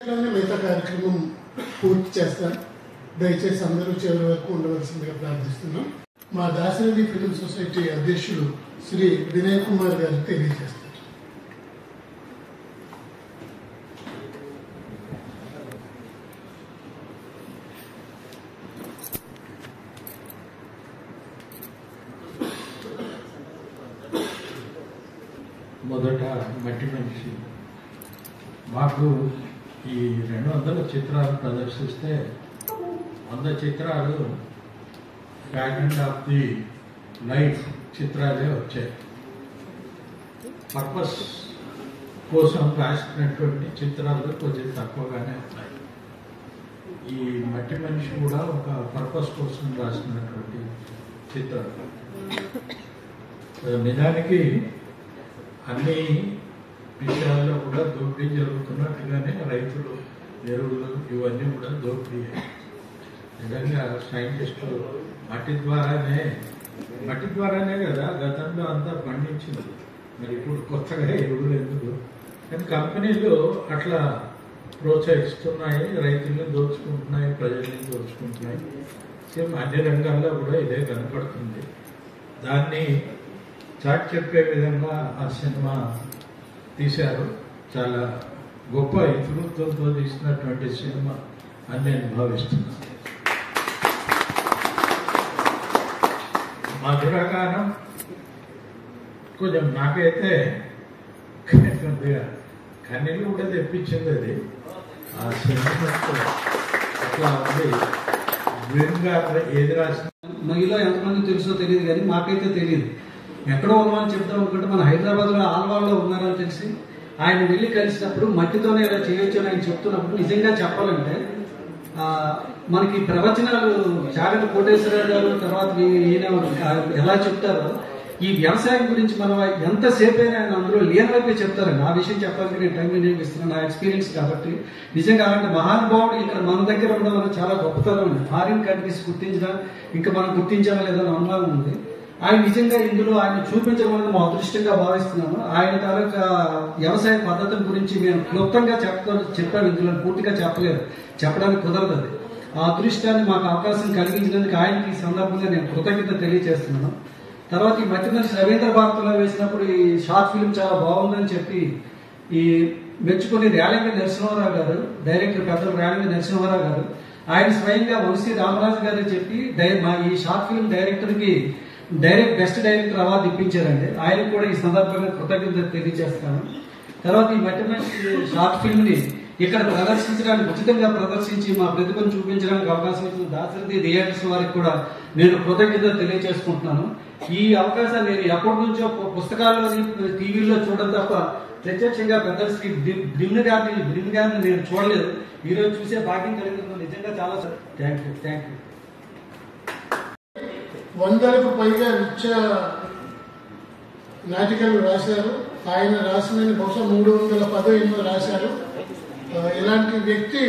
మిగతా కార్యక్రమం పూర్తి చేస్తాను. దయచేసి అందరూ చివరి వరకు ఉండవలసిందిగా ప్రార్థిస్తున్నాం. మా దాశరథి ఫిల్మ్ సొసైటీ అధ్యక్షుడు శ్రీ వినయ్ కుమార్ గారు తెలియజేస్తారు. మొదట మట్టి మనిషి మాకు ఈ 200 చిత్రాలు ప్రదర్శిస్తే 100 చిత్రాలు ఫ్యాగ్మెంట్ ఆఫ్ ది లైఫ్ చిత్రాలే వచ్చాయి. పర్పస్ కోసం రాసినటువంటి చిత్రాలు కొంచెం తక్కువగానే ఉన్నాయి. ఈ మట్టి మనిషి కూడా ఒక పర్పస్ కోసం రాసినటువంటి చిత్రాలు. నిజానికి అన్ని విషయాల్లో కూడా దోపిడీ జరుగుతున్నట్టుగానే రైతులు ఎరువులు ఇవన్నీ కూడా దోపిడీ. నిజంగా సైంటిస్టులు మట్టి ద్వారానే కదా గతంలో అంతా పండించింది. మరి ఇప్పుడు కొత్తగా ఎరువులు ఎందుకు? కానీ కంపెనీలు అట్లా ప్రోత్సహిస్తున్నాయి, రైతుల్ని దోచుకుంటున్నాయి, ప్రజల్ని దోచుకుంటున్నాయి. సేమ్ అన్ని రంగాల్లో కూడా ఇదే కనపడుతుంది. దాన్ని చాటి చెప్పే విధంగా ఆ సినిమా తీశారు. చాలా గొప్ప ఇతివృత్తంతో తీసినటువంటి సినిమా అని నేను భావిస్తున్నాను. మధురగానం కొంచెం నాకైతే కొద్దిగా కన్నీళ్ళు కూడా తెప్పించింది. అది ఆ సినిమా అట్లా ఉంది. ఏది రాసిన మీలో ఎంతమంది తెలుసో తెలియదు, కానీ మాకైతే తెలియదు. ఎక్కడో ఉన్నామని చెప్తాం అనుకుంటే మన హైదరాబాద్లో ఆల్వాళ్ళలో ఉన్నారని తెలిసి ఆయన వెళ్ళి కలిసినప్పుడు మట్టితోనే ఇలా చేయొచ్చు అని ఆయన చెప్తున్నప్పుడు నిజంగా చెప్పాలంటే మనకి ప్రవచనాలు చాగంటి కోటేశ్వరరావు గారు తర్వాత ఈయన ఎలా చెప్తారో ఈ వ్యవసాయం గురించి మనం ఎంతసేపు అయినా ఆయన అందులో లీనమైపోయి చెప్తారండి. ఆ విషయం చెప్పాలంటే నేను టైం వినియోగిస్తున్నాను, నా ఎక్స్పీరియన్స్ కాబట్టి. నిజంగా అలాంటి మహానుభావుడు ఇక్కడ మన దగ్గర ఉండడం వల్ల చాలా గొప్పతనం ఉంది. ఫారిన్ కంట్రీస్ గుర్తించడం ఇంకా మనం గుర్తించామా లేదని అనుమానం ఉంది. ఆయన నిజంగా ఇందులో ఆయన చూపించడం అనేది మా అదృష్టంగా భావిస్తున్నాము. ఆయన తాలూకా వ్యవసాయ పద్ధతుల గురించి మేము క్లుప్తంగా చెప్పాము. ఇందులో పూర్తిగా చెప్పడానికి కుదరదు. అది ఆ అదృష్టాన్ని మాకు అవకాశం కలిగించినందుకు ఆయనకి ఈ సందర్భంగా నేను కృతజ్ఞత తెలియజేస్తున్నాను. తర్వాత ఈ మట్టి మనిషి రవీంద్ర భారతిలో వేసినప్పుడు ఈ షార్ట్ ఫిల్మ్ చాలా బాగుందని చెప్పి ఈ మెచ్చుకుని రేలంగి నరసింహారావు గారు, డైరెక్టర్ పెద్దలు రేలంగి నరసింహారావు గారు, ఆయన స్వయంగా వంశీ రామరాజు గారు చెప్పి మా ఈ షార్ట్ ఫిల్మ్ డైరెక్టర్కి బెస్ట్ డైరెక్టర్ అవార్డు ఇప్పించారండి. ఆయనకు కూడా ఈ సందర్భంగా కృతజ్ఞత తెలియజేస్తాను. తర్వాత ఈ మట్టి మనిషి షార్ట్ ఫిల్మ్ ని ఇక్కడ ప్రదర్శించడానికి ఉచితంగా ప్రదర్శించి మా ప్రతిభను చూపించడానికి అవకాశం ఇచ్చిన దాశరథి థియేటర్స్ వారికి కూడా నేను కృతజ్ఞత తెలియజేసుకుంటున్నాను. ఈ అవకాశాన్ని నేను ఎప్పటి నుంచో పుస్తకాల్లోని టీవీలో చూడడం తప్ప ప్రత్యక్షంగా పెద్ద శ్రీ బ్రిమ్ గారిని నేను చూడలేదు. ఈరోజు చూసే భాగ్యం కలిగినందుకు నిజంగా చాలా థ్యాంక్ యూ. 100కు పైగా నృత్య నాటికలు రాశారు. ఆయన రాసిన బహుశా 310 రాశారు. ఇలాంటి వ్యక్తి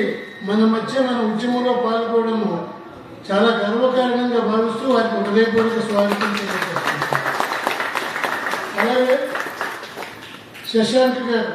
మన మధ్య మన ఉద్యమంలో పాల్గొనడము చాలా గర్వకారణంగా భావిస్తూ వారికి హృదయపూర్వక స్వాగతం తెలియజేస్తున్నారు. అలాగే శశాంక్ గారు